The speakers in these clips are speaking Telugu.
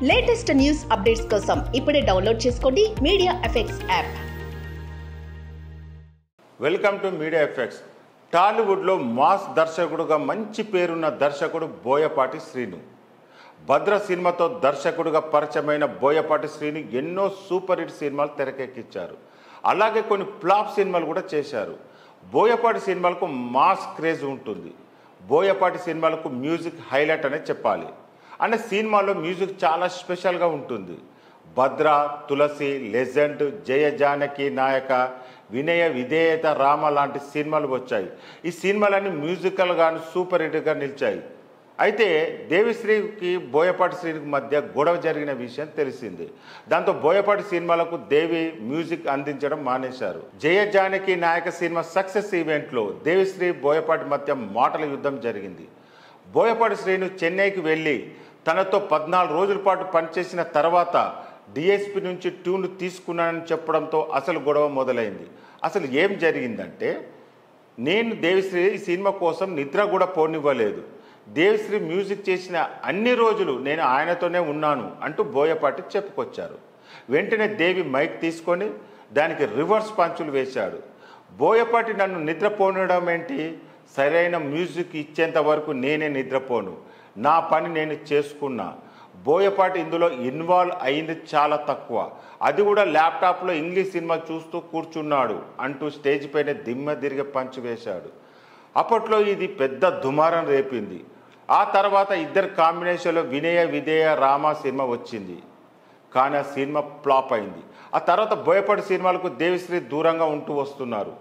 లేటెస్ట్ న్యూస్ అప్డేట్స్ కోసం ఇప్పుడే డౌన్లోడ్ చేసుకోండి media effects app. Welcome to media effects. టాలీవుడ్లో మాస్ దర్శకుడుగా మంచి పేరున్న దర్శకుడు బోయపాటి శ్రీను. భద్ర సినిమాతో దర్శకుడుగా పరిచయమైన బోయపాటి శ్రీను ఎన్నో సూపర్ హిట్ సినిమాలు తెరకెక్కించారు. అలాగే కొన్ని ఫ్లాప్ సినిమాలు కూడా చేశారు. బోయపాటి సినిమాలకు మాస్ క్రేజ్ ఉంటుంది. బోయపాటి సినిమాలకు మ్యూజిక్ హైలైట్ అనే చెప్పాలి. అంటే సినిమాలో మ్యూజిక్ చాలా స్పెషల్గా ఉంటుంది. భద్ర, తులసి, లెజెండ్, జయ జానకి నాయక, వినయ విధేయత, రామ లాంటి సినిమాలు వచ్చాయి. ఈ సినిమాలన్నీ మ్యూజికల్గాను సూపర్ హిట్గా నిలిచాయి. అయితే దేవిశ్రీకి బోయపాటి శ్రీనికి మధ్య గొడవ జరిగిన విషయం తెలిసింది. దాంతో బోయపాటి సినిమాలకు దేవి మ్యూజిక్ అందించడం మానేశారు. జయ జానకి నాయక సినిమా సక్సెస్ ఈవెంట్లో దేవిశ్రీ బోయపాటి మధ్య మాటల యుద్ధం జరిగింది. బోయపాటి శ్రీను చెన్నైకి వెళ్ళి తనతో 14 రోజుల పాటు పనిచేసిన తర్వాత డిఎస్పి నుంచి ట్యూన్ తీసుకున్నానని చెప్పడంతో అసలు గొడవ మొదలైంది. అసలు ఏం జరిగిందంటే, నేను దేవిశ్రీ ఈ సినిమా కోసం నిద్ర కూడా పోనివ్వలేదు. దేవిశ్రీ మ్యూజిక్ చేసిన అన్ని రోజులు నేను ఆయనతోనే ఉన్నాను అంటూ బోయపాటి చెప్పుకొచ్చారు. వెంటనే దేవి మైక్ తీసుకొని దానికి రివర్స్ పంచులు వేశాడు. బోయపాటి నన్ను నిద్రపోనడం ఏంటి, సరైన మ్యూజిక్ ఇచ్చేంత వరకు నేనే నిద్రపోను, నా పని నేను చేసుకున్నా. బోయపాటి ఇందులో ఇన్వాల్వ్ అయింది చాలా తక్కువ, అది కూడా ల్యాప్టాప్లో ఇంగ్లీష్ సినిమా చూస్తూ కూర్చున్నాడు అంటూ స్టేజ్ పైన దిమ్మ తిరిగి పంచి వేశాడు. అప్పట్లో ఇది పెద్ద దుమారం రేపింది. ఆ తర్వాత ఇద్దరు కాంబినేషన్లో వినయ విధేయ రామ సినిమా వచ్చింది. కానీ ఆ సినిమా ఫ్లాప్ అయింది. ఆ తర్వాత బోయపాటి సినిమాలకు దేవిశ్రీ దూరంగా ఉంటూ వస్తున్నారు.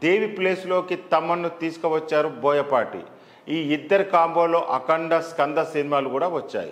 దేవి ప్లేస్లోకి తమన్ను తీసుకువచ్చారు బోయపాటి. ఈ ఇద్దరు కాంబోలో అఖండ, స్కంద సినిమాలు కూడా వచ్చాయి.